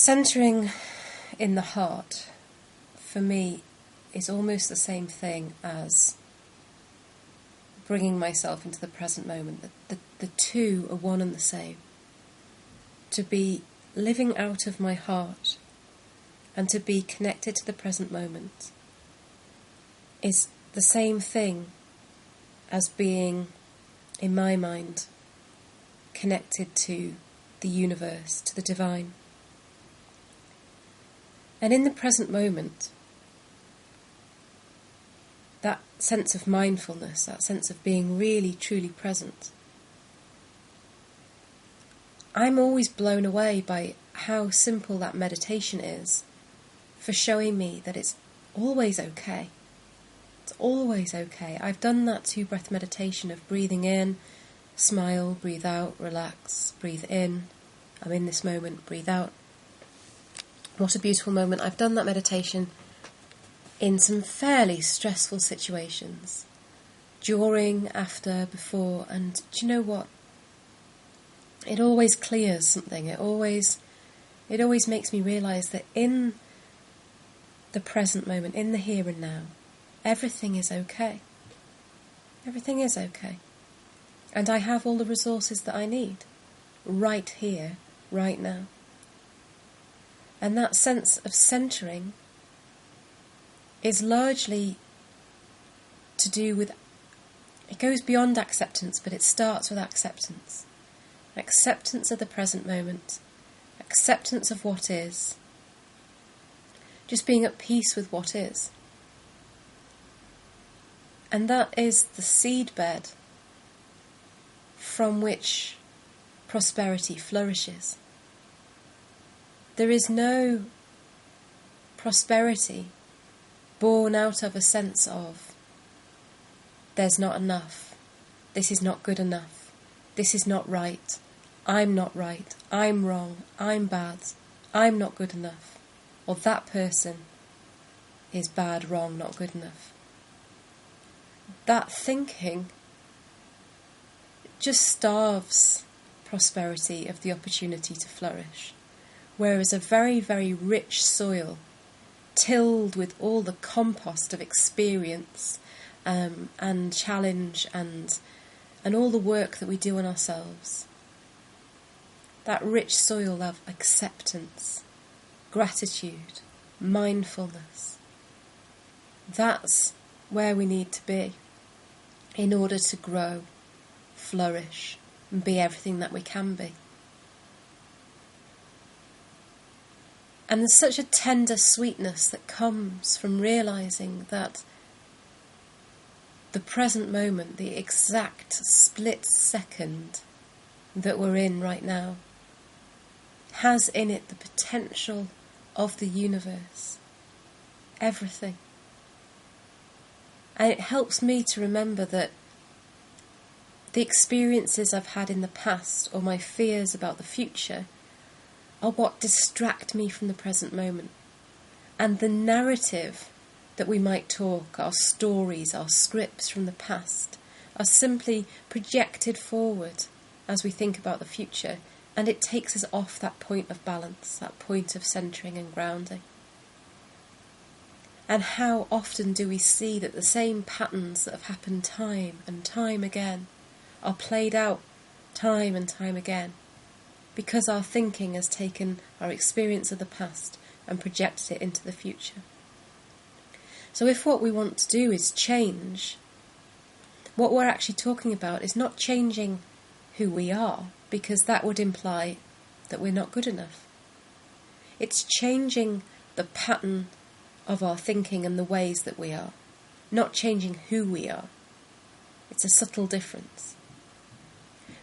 Centering in the heart, for me, is almost the same thing as bringing myself into the present moment. The two are one and the same. To be living out of my heart and to be connected to the present moment is the same thing as being, in my mind, connected to the universe, to the divine. And in the present moment, that sense of mindfulness, that sense of being really, truly present, I'm always blown away by how simple that meditation is for showing me that it's always okay. It's always okay. I've done that 2-breath meditation of breathing in, smile, breathe out, relax, breathe in, I'm in this moment, breathe out. What a beautiful moment. I've done that meditation in some fairly stressful situations, during, after, before, and do you know what? It always clears something. It always makes me realise that in the present moment, in the here and now, everything is okay. Everything is okay. And I have all the resources that I need, right here, right now. And that sense of centering is largely to do with, it goes beyond acceptance, but it starts with acceptance. Acceptance of the present moment, acceptance of what is, just being at peace with what is. And that is the seedbed from which prosperity flourishes. There is no prosperity born out of a sense of there's not enough, this is not good enough, this is not right, I'm not right, I'm wrong, I'm bad, I'm not good enough, or that person is bad, wrong, not good enough. That thinking just starves prosperity of the opportunity to flourish. Whereas a very, very rich soil, tilled with all the compost of experience and challenge and all the work that we do on ourselves, that rich soil of acceptance, gratitude, mindfulness, that's where we need to be in order to grow, flourish, and be everything that we can be. And there's such a tender sweetness that comes from realising that the present moment, the exact split second that we're in right now, has in it the potential of the universe, everything. And it helps me to remember that the experiences I've had in the past or my fears about the future are what distract me from the present moment. And the narrative that we might talk, our stories, our scripts from the past, are simply projected forward as we think about the future, and it takes us off that point of balance, that point of centering and grounding. And how often do we see that the same patterns that have happened time and time again are played out time and time again, because our thinking has taken our experience of the past and projected it into the future. So if what we want to do is change, what we're actually talking about is not changing who we are, because that would imply that we're not good enough. It's changing the pattern of our thinking and the ways that we are, not changing who we are. It's a subtle difference.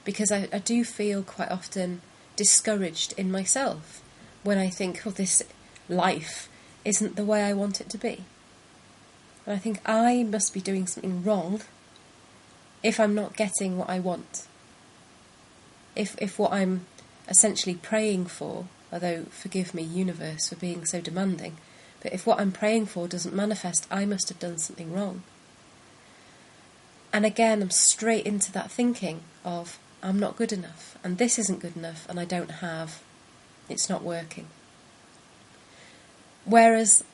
Because I do feel quite often discouraged in myself when I think, oh, this life isn't the way I want it to be. And I think I must be doing something wrong if I'm not getting what I want. If what I'm essentially praying for, although forgive me, universe, for being so demanding, but if what I'm praying for doesn't manifest, I must have done something wrong. And again, I'm straight into that thinking of, I'm not good enough, and this isn't good enough, and I don't have, it's not working. Whereas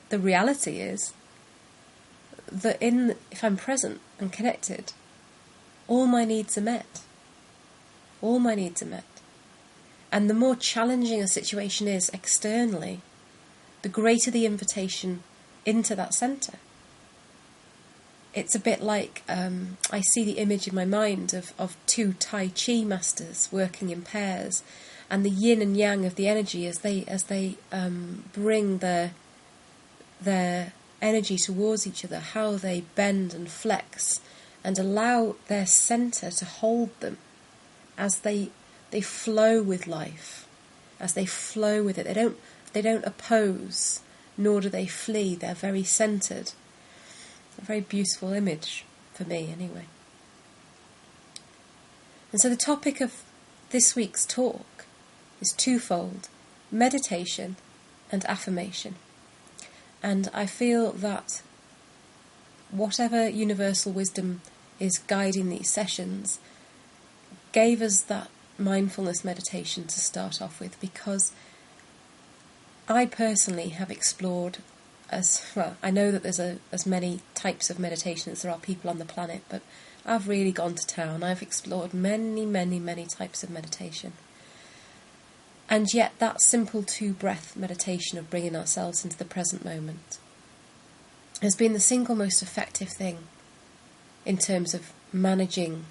the reality is that if I'm present and connected, all my needs are met. All my needs are met. And the more challenging a situation is externally, the greater the invitation into that centre. It's a bit like, I see the image in my mind of two Tai Chi masters working in pairs, and the yin and yang of the energy as they bring their energy towards each other, how they bend and flex and allow their centre to hold them as they flow with life, as they flow with it. They don't oppose, nor do they flee. They're very centred. A very beautiful image for me, anyway. And so the topic of this week's talk is twofold: meditation and affirmation. And I feel that whatever universal wisdom is guiding these sessions gave us that mindfulness meditation to start off with, because I personally have explored, I know that there's as many types of meditation as there are people on the planet, but I've really gone to town. I've explored many, many, many types of meditation. And yet that simple 2-breath meditation of bringing ourselves into the present moment has been the single most effective thing in terms of managing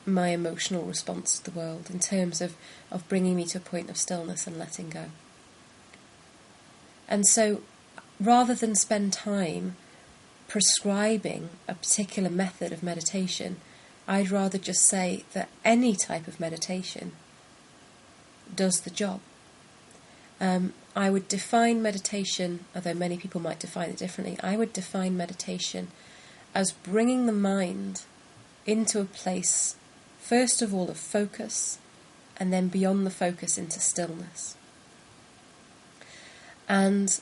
my emotional response to the world, in terms of bringing me to a point of stillness and letting go. And so, rather than spend time prescribing a particular method of meditation, I'd rather just say that any type of meditation does the job. I would define meditation, although many people might define it differently, I would define meditation as bringing the mind into a place, first of all, of focus, and then beyond the focus into stillness. And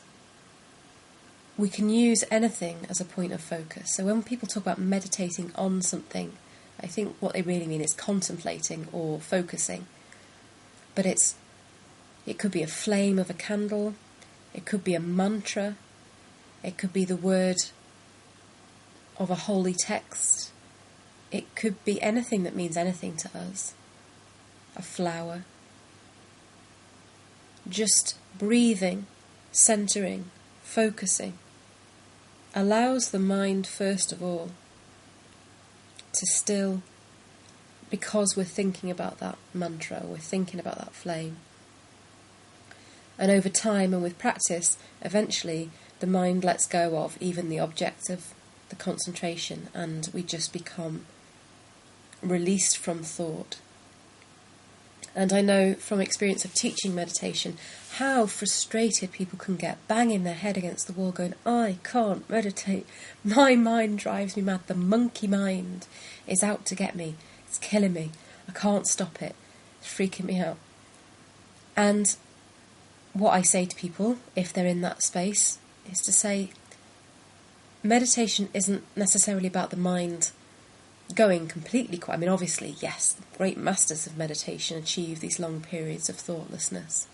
we can use anything as a point of focus. So when people talk about meditating on something, I think what they really mean is contemplating or focusing. But it could be a flame of a candle, it could be a mantra, it could be the word of a holy text, it could be anything that means anything to us. A flower. Just breathing, centering, focusing allows the mind, first of all, to still, because we're thinking about that mantra, we're thinking about that flame. And over time and with practice, eventually the mind lets go of even the object of the concentration, and we just become released from thought. And I know from experience of teaching meditation how frustrated people can get, banging their head against the wall going, I can't meditate, my mind drives me mad, the monkey mind is out to get me, it's killing me, I can't stop it, it's freaking me out. And what I say to people, if they're in that space, is to say, meditation isn't necessarily about the mind going completely quiet. I mean, obviously, yes, great masters of meditation achieve these long periods of thoughtlessness.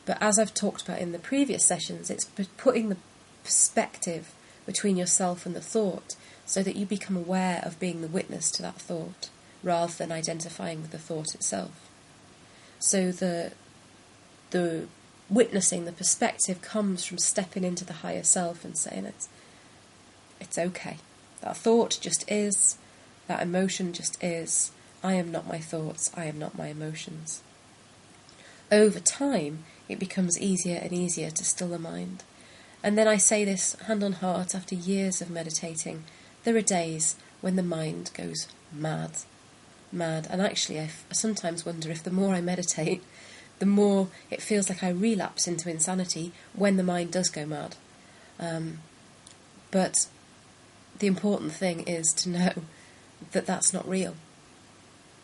But as I've talked about in the previous sessions, it's putting the perspective between yourself and the thought so that you become aware of being the witness to that thought rather than identifying with the thought itself. So the witnessing, the perspective comes from stepping into the higher self and saying it's okay. That thought just is. That emotion just is. I am not my thoughts. I am not my emotions. Over time, it becomes easier and easier to still the mind. And then I say this hand on heart, after years of meditating, there are days when the mind goes mad. And actually, I sometimes wonder if the more I meditate, the more it feels like I relapse into insanity when the mind does go mad. But the important thing is to know that that's not real.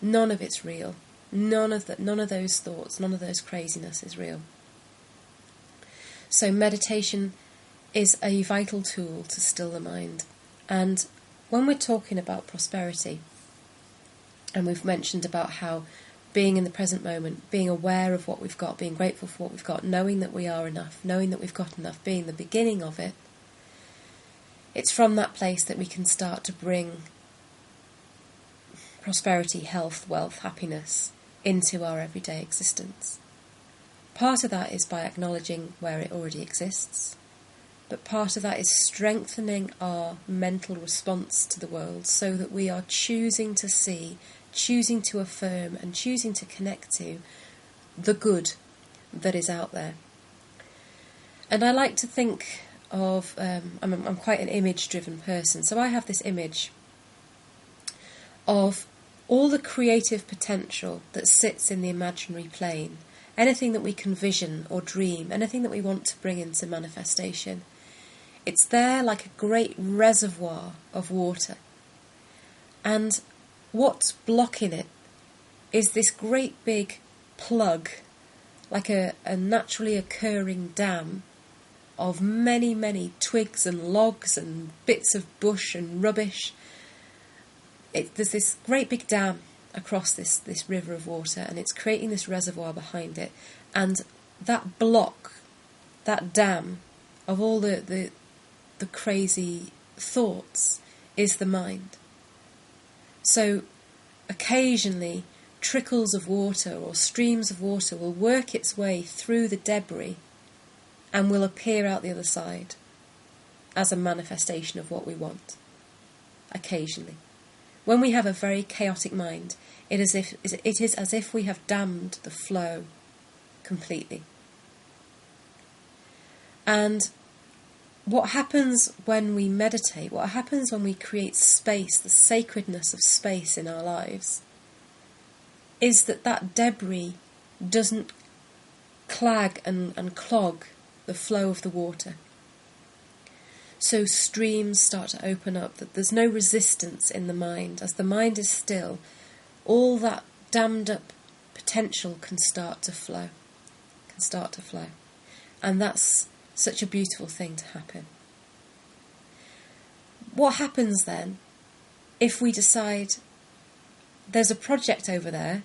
None of it's real. None of those thoughts, none of those craziness is real. So meditation is a vital tool to still the mind. And when we're talking about prosperity, and we've mentioned about how being in the present moment, being aware of what we've got, being grateful for what we've got, knowing that we are enough, knowing that we've got enough, being the beginning of it, it's from that place that we can start to bring prosperity, health, wealth, happiness into our everyday existence. Part of that is by acknowledging where it already exists, but part of that is strengthening our mental response to the world so that we are choosing to see, choosing to affirm, and choosing to connect to the good that is out there. And I like to think of, I'm quite an image-driven person, so I have this image of all the creative potential that sits in the imaginary plane, anything that we can vision or dream, anything that we want to bring into manifestation. It's there like a great reservoir of water. And what's blocking it is this great big plug, like a naturally occurring dam of many, many twigs and logs and bits of bush and rubbish. There's this great big dam across this river of water, and it's creating this reservoir behind it. And that block, that dam of all the crazy thoughts is the mind. So occasionally trickles of water or streams of water will work its way through the debris and will appear out the other side as a manifestation of what we want. Occasionally. When we have a very chaotic mind, it is as if we have dammed the flow completely. And what happens when we meditate, what happens when we create space, the sacredness of space in our lives, is that debris doesn't clag and clog the flow of the water. So streams start to open up, that there's no resistance in the mind. As the mind is still, all that dammed up potential can start to flow. And that's such a beautiful thing to happen. What happens then if we decide there's a project over there,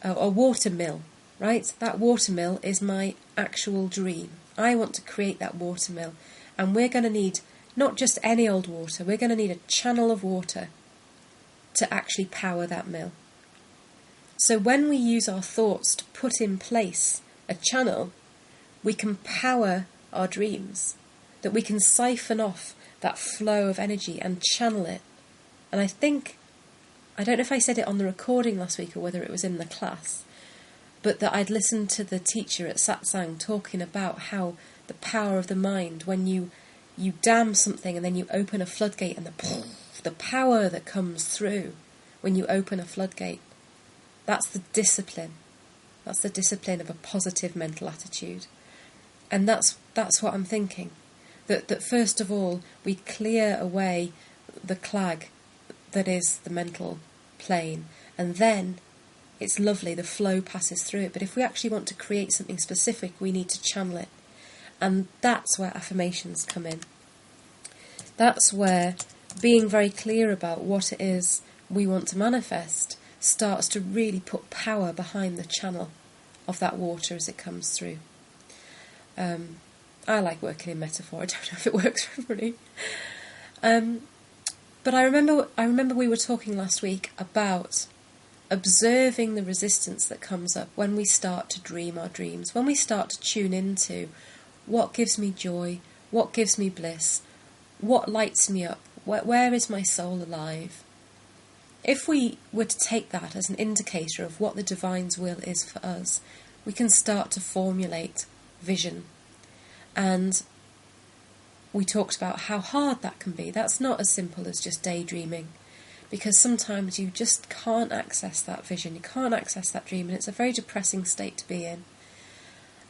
a water mill, right? That water mill is my actual dream. I want to create that water mill. And we're going to need not just any old water, we're going to need a channel of water to actually power that mill. So when we use our thoughts to put in place a channel, we can power our dreams, that we can siphon off that flow of energy and channel it. And I don't know if I said it on the recording last week or whether it was in the class, but that I'd listened to the teacher at Satsang talking about how the power of the mind, when you dam something and then you open a floodgate, and the power that comes through when you open a floodgate, that's the discipline. That's the discipline of a positive mental attitude. And that's what I'm thinking. That first of all, we clear away the clag that is the mental plane, and then it's lovely, the flow passes through it. But if we actually want to create something specific, we need to channel it. And that's where affirmations come in. That's where being very clear about what it is we want to manifest starts to really put power behind the channel of that water as it comes through. I like working in metaphor. I don't know if it works for everybody. But I remember we were talking last week about observing the resistance that comes up when we start to dream our dreams, when we start to tune into what gives me joy, what gives me bliss, what lights me up, where is my soul alive. If we were to take that as an indicator of what the Divine's will is for us, we can start to formulate vision. And we talked about how hard that can be. That's not as simple as just daydreaming, because sometimes you just can't access that vision, you can't access that dream, and it's a very depressing state to be in.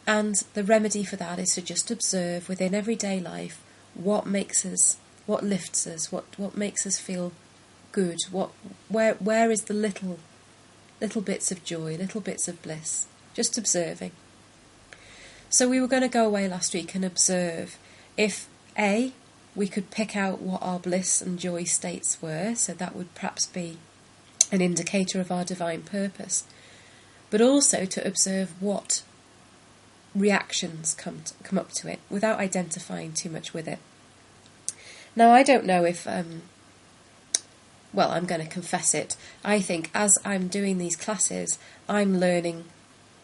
And the remedy for that is to just observe within everyday life what makes us, what lifts us, what makes us feel good, where is the little bits of joy, little bits of bliss, just observing. So we were going to go away last week and observe if A, we could pick out what our bliss and joy states were, so that would perhaps be an indicator of our divine purpose. but also to observe what reactions come up to it without identifying too much with it. Now, I don't know if, well, I'm going to confess it. I think as I'm doing these classes, I'm learning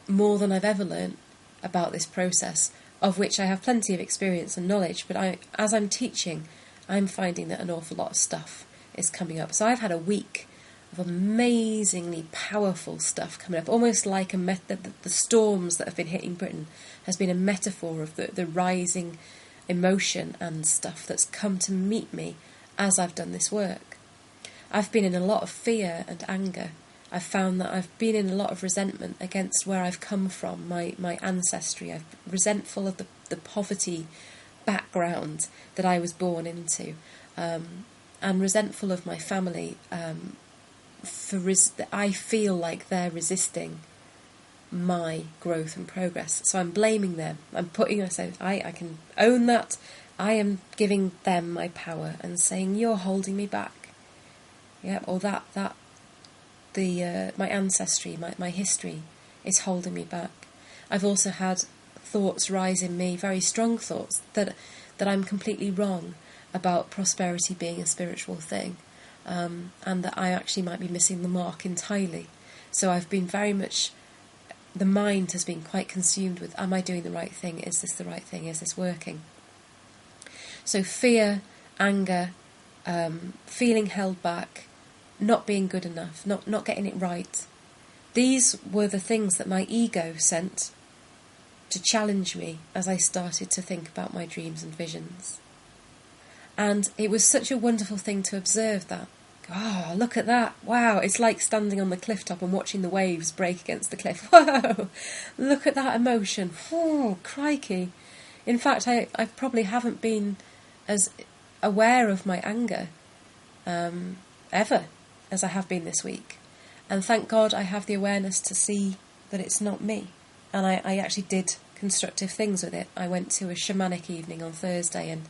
more than I've ever learned about this process, of which I have plenty of experience and knowledge, but as I'm teaching, I'm finding that an awful lot of stuff is coming up. So I've had a week of amazingly powerful stuff coming up, almost like the storms that have been hitting Britain has been a metaphor of the rising emotion and stuff that's come to meet me as I've done this work. I've been in a lot of fear and anger. I've found that I've been in a lot of resentment against where I've come from, my ancestry. I'm resentful of the poverty background that I was born into, and resentful of my family. I feel like they're resisting my growth and progress. So I'm blaming them. I'm putting myself, I can own that. I am giving them my power and saying, you're holding me back. Yeah, or my ancestry, my history is holding me back. I've also had thoughts rise in me, very strong thoughts, that I'm completely wrong about prosperity being a spiritual thing, and that I actually might be missing the mark entirely. So I've been very much, the mind has been quite consumed with, am I doing the right thing? Is this the right thing? Is this working? So fear, anger, feeling held back, not being good enough, not getting it right. These were the things that my ego sent to challenge me as I started to think about my dreams and visions. And it was such a wonderful thing to observe that. Oh, look at that. Wow, it's like standing on the cliff top and watching the waves break against the cliff. Whoa, look at that emotion. Oh, crikey. In fact, I probably haven't been as aware of my anger ever as I have been this week. And thank God I have the awareness to see that it's not me. And I actually did constructive things with it. I went to a shamanic evening on Thursday and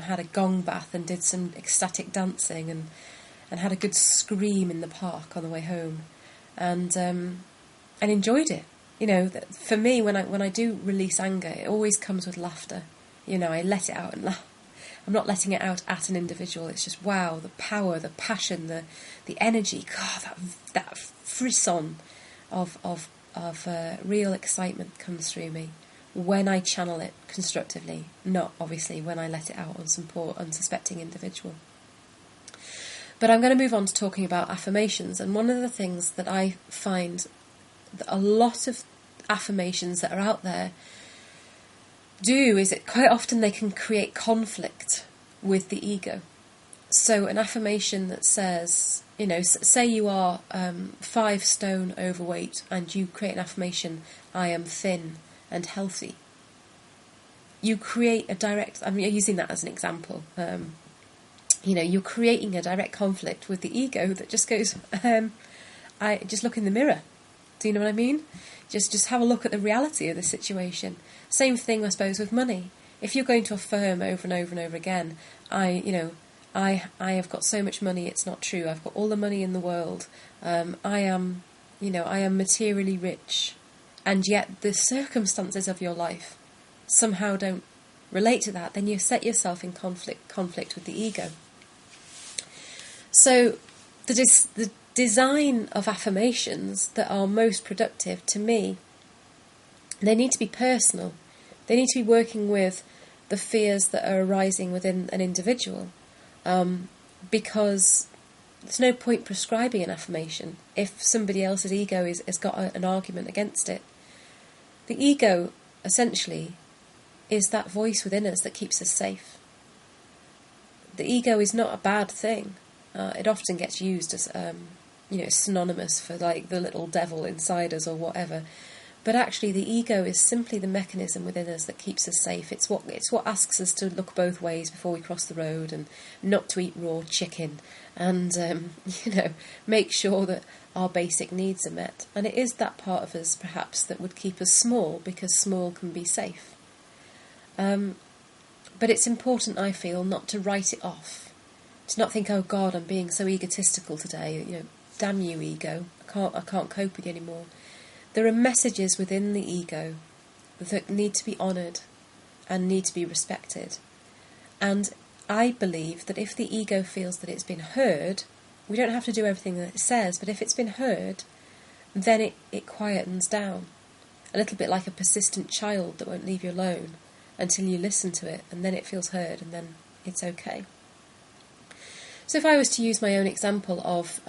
had a gong bath and did some ecstatic dancing and had a good scream in the park on the way home, and enjoyed it. You know, for me, when I do release anger, it always comes with laughter. You know, I let it out and laugh. I'm not letting it out at an individual. It's just, wow, the power, the passion, the energy. God, that frisson of real excitement comes through me when I channel it constructively, not obviously when I let it out on some poor unsuspecting individual. But I'm going to move on to talking about affirmations. And one of the things that I find that a lot of affirmations that are out there do is that quite often they can create conflict with the ego. So an affirmation that says, you know, say you are 5 stone overweight and you create an affirmation, I am thin and healthy. You create a direct, I'm using that as an example, you know, you're creating a direct conflict with the ego that just goes, I just look in the mirror. Do you know what I mean? Just have a look at the reality of the situation. Same thing, I suppose, with money. If you're going to affirm over and over and over again, I have got so much money, it's not true. I've got all the money in the world. I am materially rich. And yet the circumstances of your life somehow don't relate to that. Then you set yourself in conflict with the ego. So the design of affirmations that are most productive to me, they need to be personal. They need to be working with the fears that are arising within an individual, because there's no point prescribing an affirmation if somebody else's ego has got an argument against it. The ego, essentially, is that voice within us that keeps us safe. The ego is not a bad thing. It often gets used as synonymous for like the little devil inside us or whatever. But actually the ego is simply the mechanism within us that keeps us safe. It's what asks us to look both ways before we cross the road and not to eat raw chicken and make sure that our basic needs are met. And it is that part of us perhaps that would keep us small, because small can be safe. But it's important, I feel, not to write it off. To not think, oh God, I'm being so egotistical today. Damn you, ego. I can't cope with you anymore. There are messages within the ego that need to be honoured and need to be respected. And I believe that if the ego feels that it's been heard, we don't have to do everything that it says, but if it's been heard, then it quietens down. A little bit like a persistent child that won't leave you alone until you listen to it, and then it feels heard, and then it's okay. So if I was to use my own example of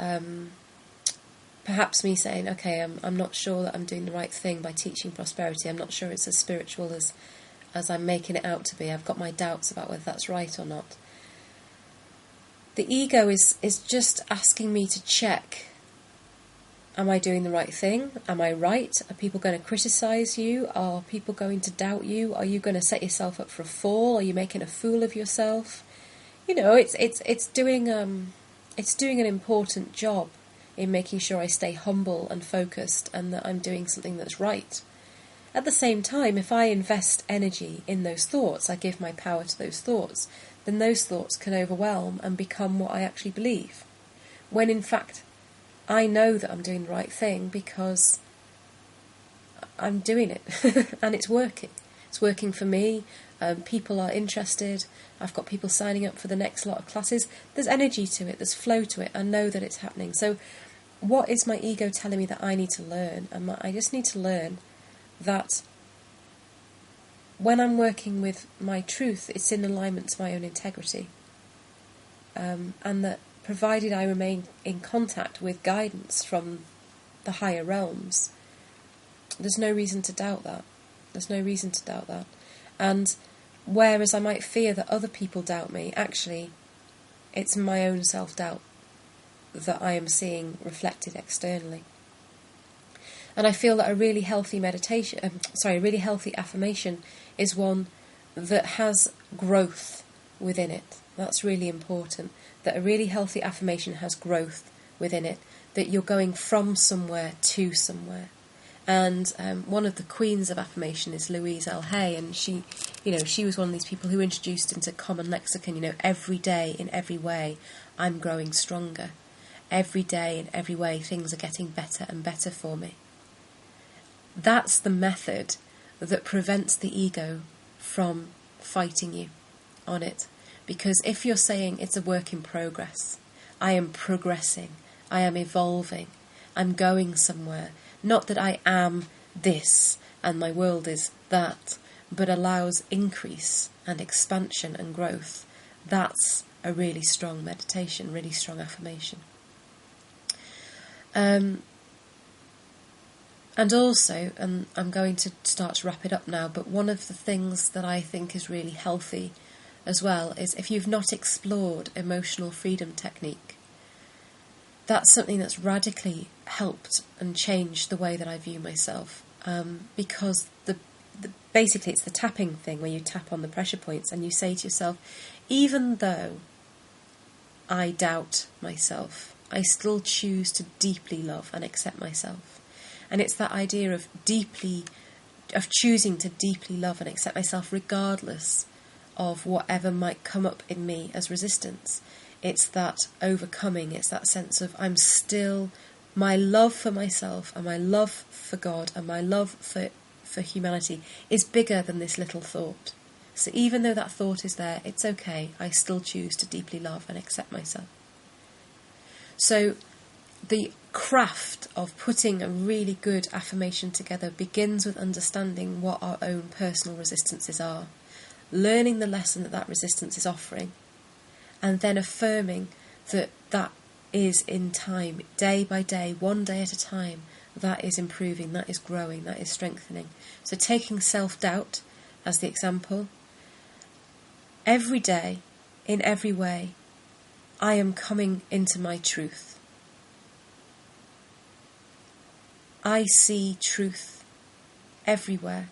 perhaps me saying, okay, I'm not sure that I'm doing the right thing by teaching prosperity, I'm not sure it's as spiritual as I'm making it out to be, I've got my doubts about whether that's right or not. The ego is just asking me to check, am I doing the right thing? Am I right? Are people going to criticise you? Are people going to doubt you? Are you going to set yourself up for a fall? Are you making a fool of yourself? You know, it's doing an important job in making sure I stay humble and focused and that I'm doing something that's right. At the same time, if I invest energy in those thoughts, I give my power to those thoughts, then those thoughts can overwhelm and become what I actually believe. When in fact, I know that I'm doing the right thing because I'm doing it and it's working. It's working for me. People are interested. I've got people signing up for the next lot of classes. There's energy to it. There's flow to it. I know that it's happening. So what is my ego telling me that I need to learn? And I just need to learn that when I'm working with my truth, it's in alignment to my own integrity. And that provided I remain in contact with guidance from the higher realms, there's no reason to doubt that. There's no reason to doubt that. And whereas I might fear that other people doubt me, actually, it's my own self-doubt that I am seeing reflected externally. And I feel that a really healthy really healthy affirmation is one that has growth within it. That's really important. That a really healthy affirmation has growth within it. That you're going from somewhere to somewhere. And one of the queens of affirmation is Louise L. Hay, and she was one of these people who introduced into common lexicon, every day in every way I'm growing stronger. Every day in every way things are getting better and better for me. That's the method that prevents the ego from fighting you on it. Because if you're saying it's a work in progress, I am progressing, I am evolving, I'm going somewhere, not that I am this and my world is that, but allows increase and expansion and growth, that's a really strong meditation, really strong affirmation. And also, and I'm going to start to wrap it up now, but one of the things that I think is really healthy as well is if you've not explored emotional freedom technique, that's something that's radically helped and changed the way that I view myself. Because basically it's the tapping thing where you tap on the pressure points and you say to yourself, even though I doubt myself, I still choose to deeply love and accept myself. And it's that idea of choosing to deeply love and accept myself regardless of whatever might come up in me as resistance. It's that overcoming, it's that sense of I'm still, my love for myself and my love for God and my love for humanity is bigger than this little thought. So even though that thought is there, it's okay, I still choose to deeply love and accept myself. So the craft of putting a really good affirmation together begins with understanding what our own personal resistances are, learning the lesson that resistance is offering, and then affirming that is in time, day by day, one day at a time, that is improving, that is growing, that is strengthening. So taking self-doubt as the example, every day, in every way, I am coming into my truth. I see truth everywhere,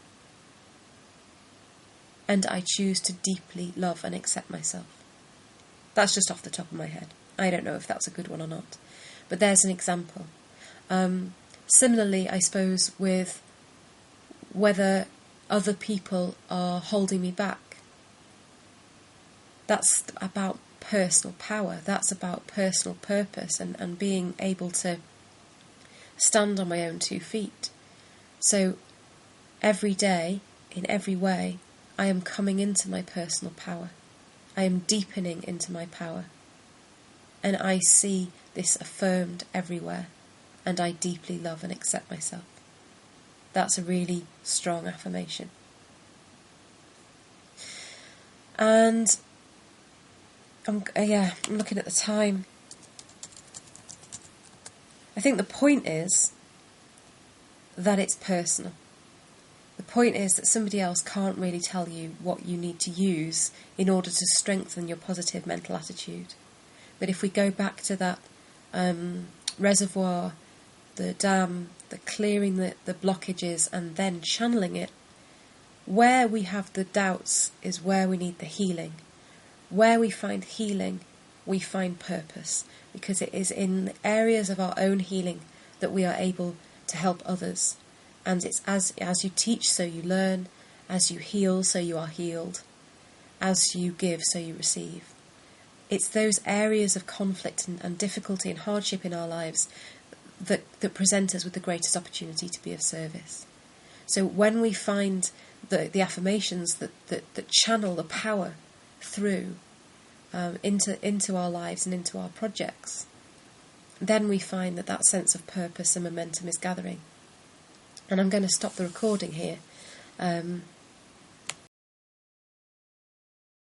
and I choose to deeply love and accept myself. That's just off the top of my head. I don't know if that's a good one or not, but there's an example. Similarly, I suppose, with whether other people are holding me back. That's about personal power. That's about personal purpose and being able to stand on my own 2 feet. So every day, in every way, I am coming into my personal power. I am deepening into my power. And I see this affirmed everywhere. And I deeply love and accept myself. That's a really strong affirmation. And I'm looking at the time. I think the point is that it's personal. The point is that somebody else can't really tell you what you need to use in order to strengthen your positive mental attitude. But if we go back to that reservoir, the dam, the clearing the blockages and then channeling it, where we have the doubts is where we need the healing. Where we find healing, we find purpose, because it is in the areas of our own healing that we are able to help others. And it's as you teach, so you learn. As you heal, so you are healed. As you give, so you receive. It's those areas of conflict and difficulty and hardship in our lives that present us with the greatest opportunity to be of service. So when we find the affirmations that channel the power through into our lives and into our projects, then we find that sense of purpose and momentum is gathering. And I'm going to stop the recording here.